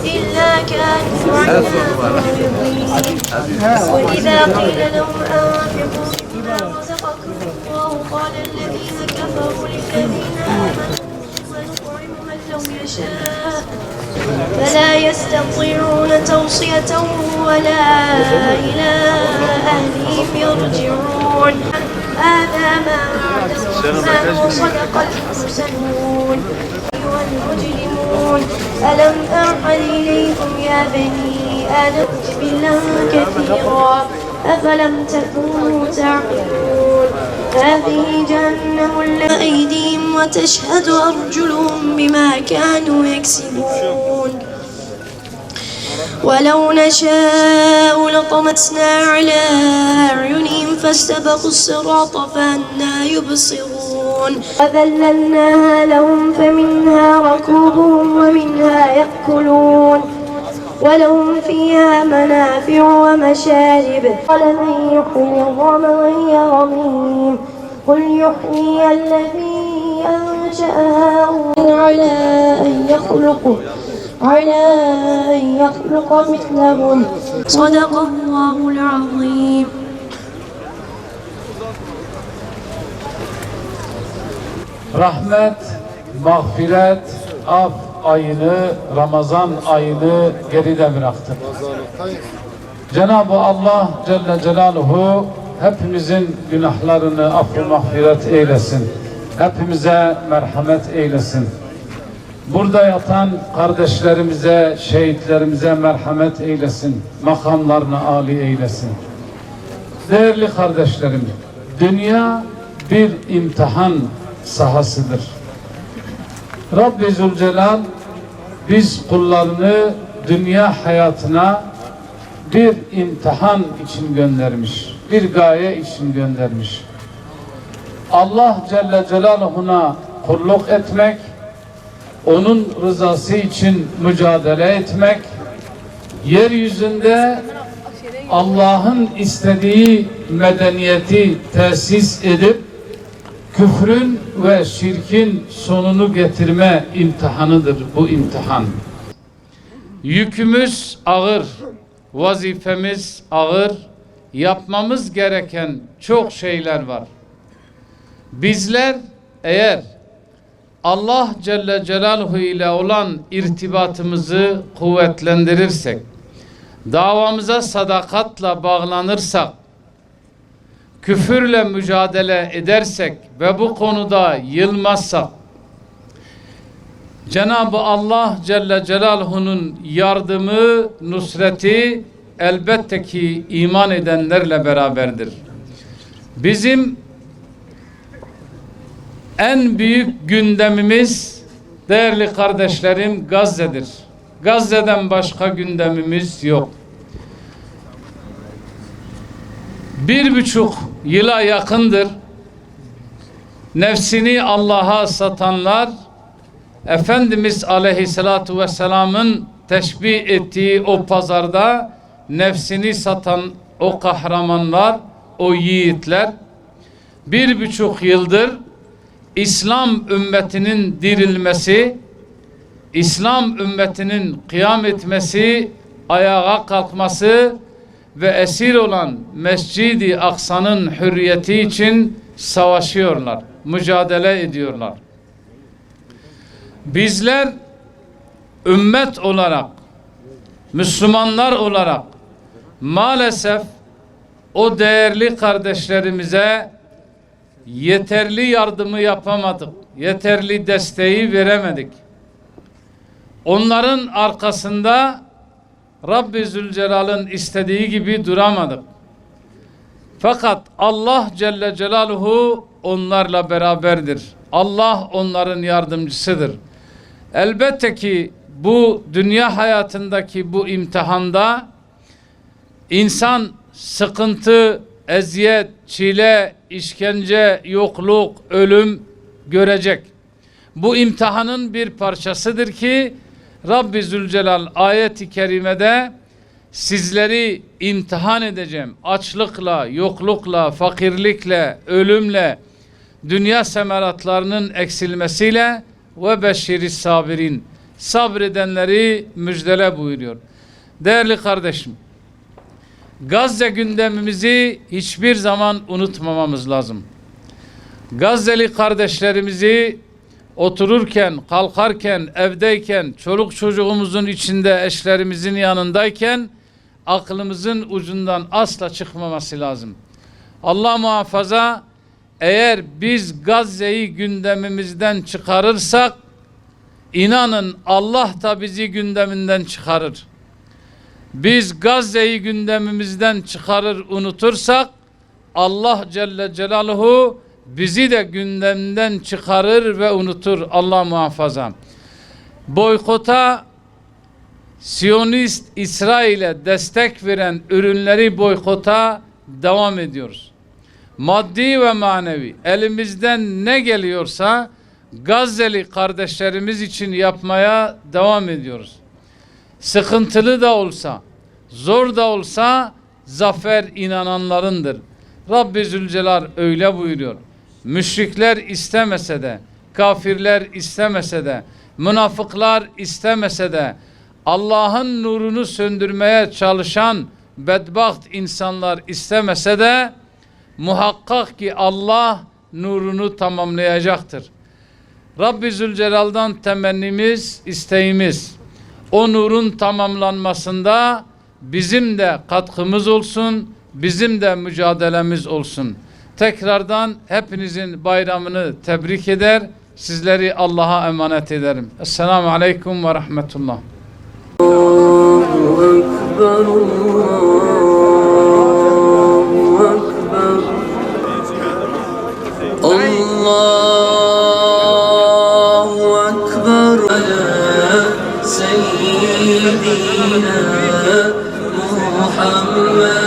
إلا كانوا عنها معرضين وإذا قيل لهم أنفقوا مما رزقكم الله قال الذين كفروا للذين آمنوا سنطعم من لو يشاء فلا يستطيعون توصية ولا إلى أهلهم يرجعون هذا ما وعد الرحمن وصدق المرسلون أيها المجرمون ألم أعهد إليكم يا بني آدم بالله كثيرا أفلم تكونوا تعقلون هذه جهنم التي أيديهم وتشهد أرجلهم بما كانوا يكسبون ولو نشاء لطمسنا على أعينهم فاستبقوا الصراط فأنى يبصرون وذللناها لهم فمنها ركوبهم ومنها يأكلون ولهم فيها منافع ومشارب قال من يحيي العظام وهي رميم قل يحيي الذي أنشأها على أن يخلق مثلهم صدق الله العظيم. Rahmet, mağfiret, af ayını, Ramazan ayını geride bıraktık. Cenab-ı Allah Celle Celaluhu hepimizin günahlarını affı mağfiret eylesin. Hepimize merhamet eylesin. Burada yatan kardeşlerimize, şehitlerimize merhamet eylesin. Makamlarını âli eylesin. Değerli kardeşlerim, dünya bir imtihan sahasıdır. Rabbi Zülcelal biz kullarını dünya hayatına bir imtihan için göndermiş. Bir gaye için göndermiş. Allah Celle Celaluhu'na kulluk etmek, onun rızası için mücadele etmek, yeryüzünde Allah'ın istediği medeniyeti tesis edip küfrün ve şirkin sonunu getirme imtihanıdır bu imtihan. Yükümüz ağır, vazifemiz ağır, yapmamız gereken çok şeyler var. Bizler eğer Allah Celle Celaluhu ile olan irtibatımızı kuvvetlendirirsek, davamıza sadakatla bağlanırsak, küfürle mücadele edersek ve bu konuda yılmazsak, Cenab-ı Allah Celle Celaluhu'nun yardımı, nusreti elbette ki iman edenlerle beraberdir. Bizim en büyük gündemimiz değerli kardeşlerim Gazze'dir. Gazze'den başka gündemimiz yok. 1,5 yıla yakındır nefsini Allah'a satanlar, Efendimiz Aleyhisselatü Vesselam'ın teşbih ettiği o pazarda nefsini satan o kahramanlar, o yiğitler 1,5 yıldır İslam ümmetinin dirilmesi, İslam ümmetinin kıyam etmesi, ayağa kalkması ve esir olan Mescid-i Aksa'nın hürriyeti için savaşıyorlar, mücadele ediyorlar. Bizler ümmet olarak, Müslümanlar olarak maalesef o değerli kardeşlerimize yeterli yardımı yapamadık, yeterli desteği veremedik. Onların arkasında Rabbi Zülcelal'ın istediği gibi duramadık. Fakat Allah Celle Celaluhu onlarla beraberdir. Allah onların yardımcısıdır. Elbette ki bu dünya hayatındaki bu imtihanda insan sıkıntı, eziyet, çile, işkence, yokluk, ölüm görecek. Bu imtihanın bir parçasıdır ki Rabbi Zülcelal ayet-i kerimede sizleri imtihan edeceğim. Açlıkla, yoklukla, fakirlikle, ölümle, dünya semeratlarının eksilmesiyle ve beşşiri sabirin. sabredenleri müjdele buyuruyor. Değerli kardeşim, Gazze gündemimizi hiçbir zaman unutmamamız lazım. Gazze'li kardeşlerimizi otururken, kalkarken, evdeyken, çoluk çocuğumuzun içinde, eşlerimizin yanındayken aklımızın ucundan asla çıkmaması lazım. Allah muhafaza, eğer biz Gazze'yi gündemimizden çıkarırsak, inanın Allah da bizi gündeminden çıkarır. Biz Gazze'yi gündemimizden çıkarır unutursak, Allah Celle Celaluhu bizi de gündemden çıkarır ve unutur. Allah muhafaza. Boykota, Siyonist İsrail'e destek veren ürünleri boykota devam ediyoruz. Maddi ve manevi elimizden ne geliyorsa Gazze'li kardeşlerimiz için yapmaya devam ediyoruz. Sıkıntılı da olsa, zor da olsa zafer inananlarındır. Rabbi Zülcelal öyle buyuruyor. Müşrikler istemese de, kafirler istemese de, münafıklar istemese de, Allah'ın nurunu söndürmeye çalışan bedbaht insanlar istemese de, muhakkak ki Allah nurunu tamamlayacaktır. Rabbi Zülcelal'dan temennimiz, isteğimiz, o nurun tamamlanmasında bizim de katkımız olsun, bizim de mücadelemiz olsun. Tekrardan hepinizin bayramını tebrik eder, sizleri Allah'a emanet ederim. Esselamu Aleyküm ve Rahmetullah. Allahu Ekber, Allahu Ekber. Allahu Ekber ala seyyidina Muhammedin.